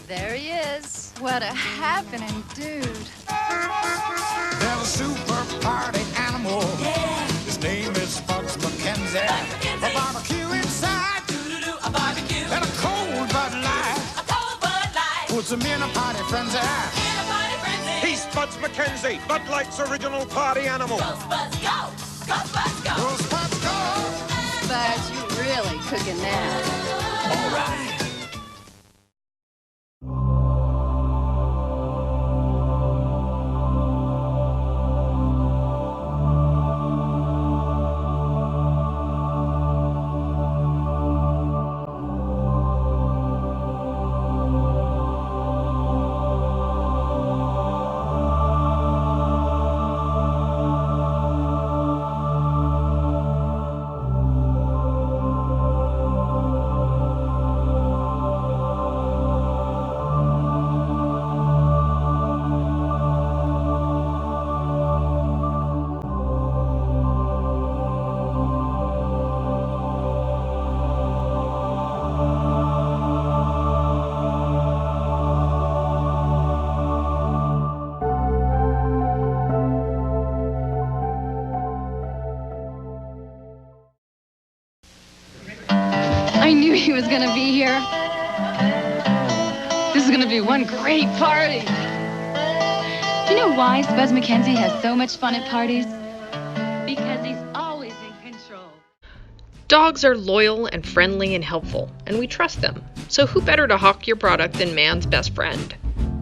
There he is. What a happening dude. There's a super party animal. Yeah. His name is Spuds Mackenzie. A barbecue inside. A barbecue. And a cold Bud Light. A cold Bud Light. Puts him in a party frenzy. In a party frenzy. He's Spuds Mackenzie, Bud Light's original party animal. Go Spuds, go! Go Spuds, go! Go Spuds, go! Spuds, you really cooking now. All right. I knew he was gonna be here. This is gonna be one great party. Do you know why Spuds Mackenzie has so much fun at parties? Because he's always in control. Dogs are loyal and friendly and helpful, and we trust them. So who better to hawk your product than man's best friend?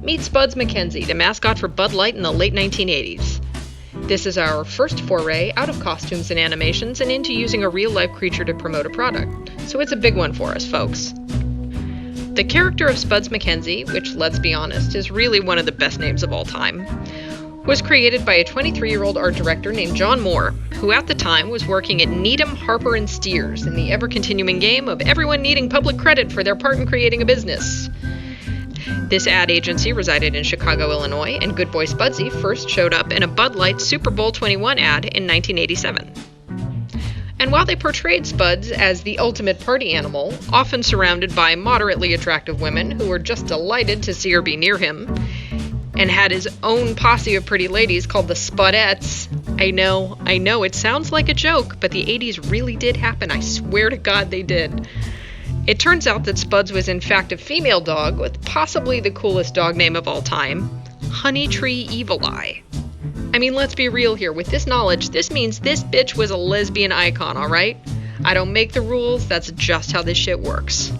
Meet Spuds Mackenzie, the mascot for Bud Light in the late 1980s. This is our first foray out of costumes and animations and into using a real-life creature to promote a product, so it's a big one for us, folks. The character of Spuds Mackenzie, which, let's be honest, is really one of the best names of all time, was created by a 23-year-old art director named John Moore, who at the time was working at Needham, Harper & Steers in the ever-continuing game of everyone needing public credit for their part in creating a business. This ad agency resided in Chicago, Illinois, and Good Boy Spudsy first showed up in a Bud Light Super Bowl 21 ad in 1987. And while they portrayed Spuds as the ultimate party animal, often surrounded by moderately attractive women who were just delighted to see or be near him, and had his own posse of pretty ladies called the Spudettes. I know, it sounds like a joke, but the 80s really did happen. I swear to God they did. It turns out that Spuds was in fact a female dog with possibly the coolest dog name of all time, Honey Tree Evil Eye. I mean, let's be real here. With this knowledge, this means this bitch was a lesbian icon, alright? I don't make the rules, that's just how this shit works.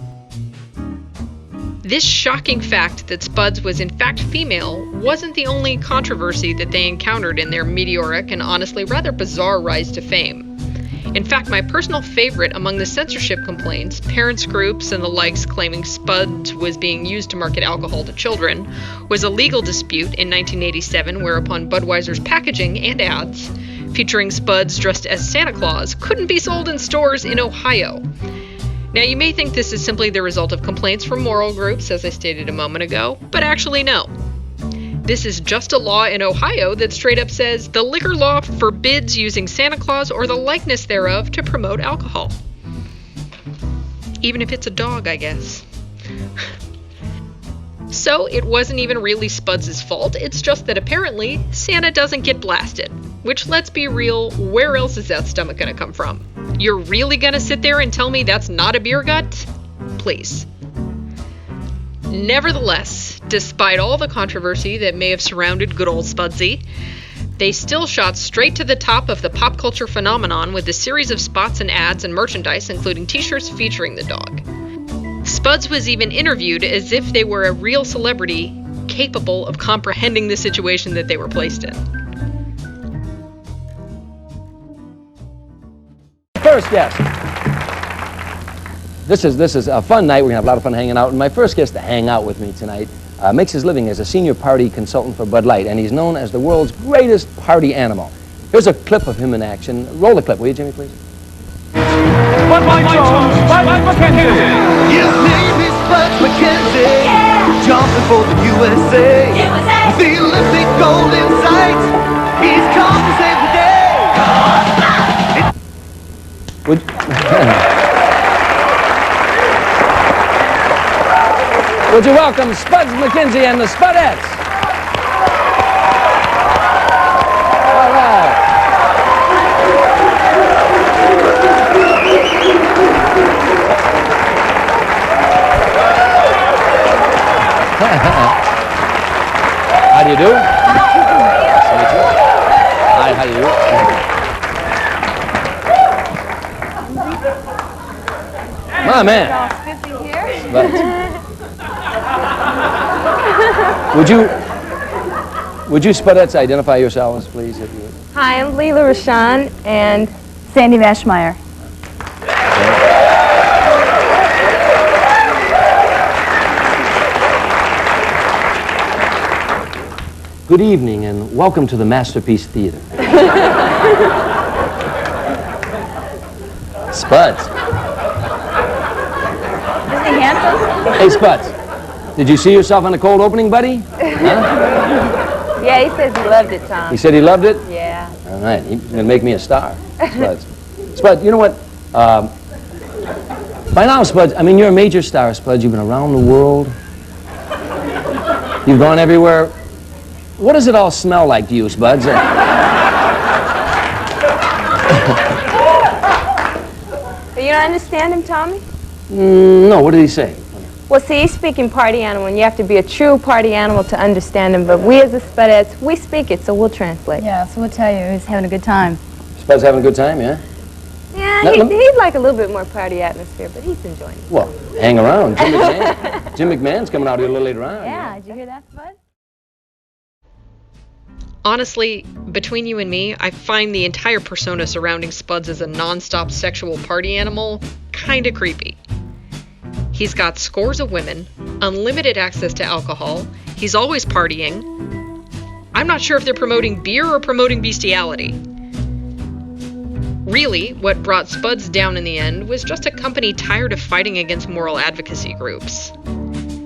This shocking fact that Spuds was in fact female wasn't the only controversy that they encountered in their meteoric and honestly rather bizarre rise to fame. In fact, my personal favorite among the censorship complaints, parents groups and the likes claiming Spuds was being used to market alcohol to children, was a legal dispute in 1987 whereupon Budweiser's packaging and ads, featuring Spuds dressed as Santa Claus, couldn't be sold in stores in Ohio. Now, you may think this is simply the result of complaints from moral groups, as I stated a moment ago, but actually no. This is just a law in Ohio that straight up says the liquor law forbids using Santa Claus or the likeness thereof to promote alcohol. Even if it's a dog, I guess. So it wasn't even really Spuds' fault, it's just that apparently Santa doesn't get blasted. Which, let's be real, where else is that stomach gonna come from? You're really gonna sit there and tell me that's not a beer gut? Please. Nevertheless, despite all the controversy that may have surrounded good old Spudsy, they still shot straight to the top of the pop culture phenomenon with a series of spots and ads and merchandise, including t-shirts featuring the dog. Spuds was even interviewed as if they were a real celebrity capable of comprehending the situation that they were placed in. First guest. This is a fun night. We're going to have a lot of fun hanging out. And my first guest to hang out with me tonight makes his living as a senior party consultant for Bud Light, and he's known as the world's greatest party animal. Here's a clip of him in action. Roll the clip, will you, Jimmy, please? Bud Light Jones, Spuds Mackenzie. His name is Spuds Mackenzie. Yeah. Jumping for the USA. The Olympic gold in sight. He's come to save the day. Would you welcome Spuds Mackenzie and the Spudettes? All right. How do you do? Nice to meet you. Hi, how do you do? My man. Would you Spudettes identify yourselves, please, if you would? Hi, I'm Leela Rashan and Sandy Mashmeyer. Good evening and welcome to the Masterpiece Theater. Spuds. Isn't he handsome? Hey, Spuds. Did you see yourself on the cold opening, buddy? Huh? yeah, he says he loved it, Tom. He said he loved it? Yeah. All right, he's going to make me a star. Spuds. Spud, you know what? By now, Spuds, I mean, you're a major star, Spuds. You've been around the world. You've gone everywhere. What does it all smell like to you, Spuds? You don't understand him, Tommy? No, what did he say? Well, see, he's speaking party animal, and you have to be a true party animal to understand him. But we as the Spudettes, we speak it, so we'll translate. Yeah, so we'll tell you, he's having a good time. Spuds having a good time, yeah? Yeah, he'd like a little bit more party atmosphere, but he's enjoying it. Well, hang around. Jim McMahon's coming out here a little later on. Yeah, did you hear that, Spud? Honestly, between you and me, I find the entire persona surrounding Spuds as a non-stop sexual party animal kinda creepy. He's got scores of women, unlimited access to alcohol, he's always partying. I'm not sure if they're promoting beer or promoting bestiality. Really, what brought Spuds down in the end was just a company tired of fighting against moral advocacy groups.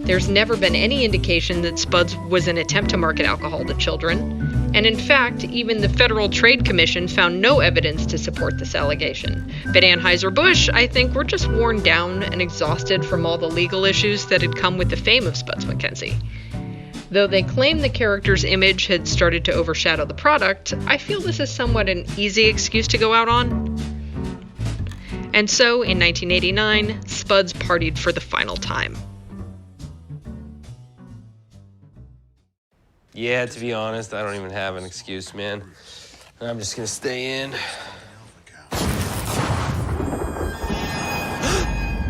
There's never been any indication that Spuds was an attempt to market alcohol to children. And in fact, even the Federal Trade Commission found no evidence to support this allegation. But Anheuser-Busch, I think, were just worn down and exhausted from all the legal issues that had come with the fame of Spuds Mackenzie. Though they claim the character's image had started to overshadow the product, I feel this is somewhat an easy excuse to go out on. And so, in 1989, Spuds partied for the final time. Yeah, to be honest, I don't even have an excuse, man. I'm just gonna stay in.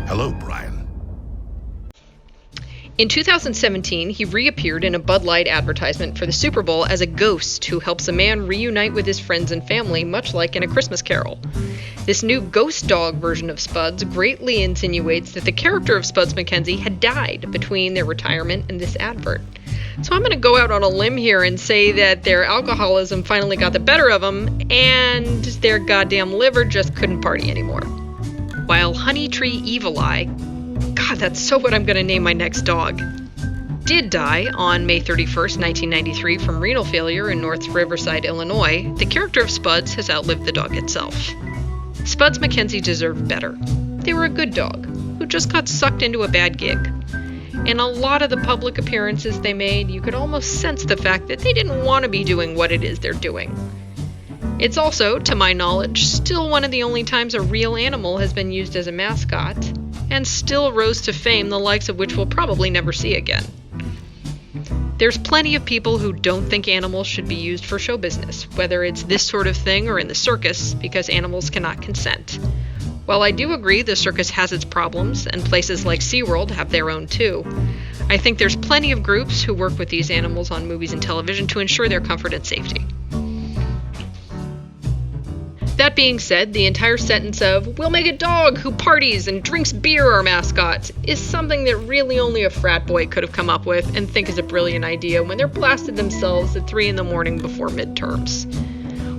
Hello, Brian. In 2017, he reappeared in a Bud Light advertisement for the Super Bowl as a ghost who helps a man reunite with his friends and family, much like in A Christmas Carol. This new ghost dog version of Spuds greatly insinuates that the character of Spuds Mackenzie had died between their retirement and this advert. So I'm going to go out on a limb here and say that their alcoholism finally got the better of them, and their goddamn liver just couldn't party anymore. While Honey Tree Evil Eye, God, that's so what I'm going to name my next dog, did die on May 31st, 1993 from renal failure in North Riverside, Illinois, the character of Spuds has outlived the dog itself. Spuds Mackenzie deserved better. They were a good dog who just got sucked into a bad gig. In a lot of the public appearances they made, you could almost sense the fact that they didn't want to be doing what it is they're doing. It's also, to my knowledge, still one of the only times a real animal has been used as a mascot, and still rose to fame the likes of which we'll probably never see again. There's plenty of people who don't think animals should be used for show business, whether it's this sort of thing or in the circus, because animals cannot consent. While I do agree the circus has its problems, and places like SeaWorld have their own too, I think there's plenty of groups who work with these animals on movies and television to ensure their comfort and safety. That being said, the entire sentence of, "We'll make a dog who parties and drinks beer our mascots," is something that really only a frat boy could have come up with and think is a brilliant idea when they're blasted themselves at 3 a.m. before midterms.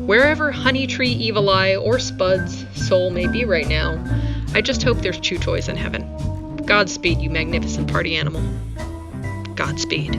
Wherever Honey Tree Evil Eye or Spud's soul may be right now, I just hope there's chew toys in heaven. Godspeed, you magnificent party animal. Godspeed.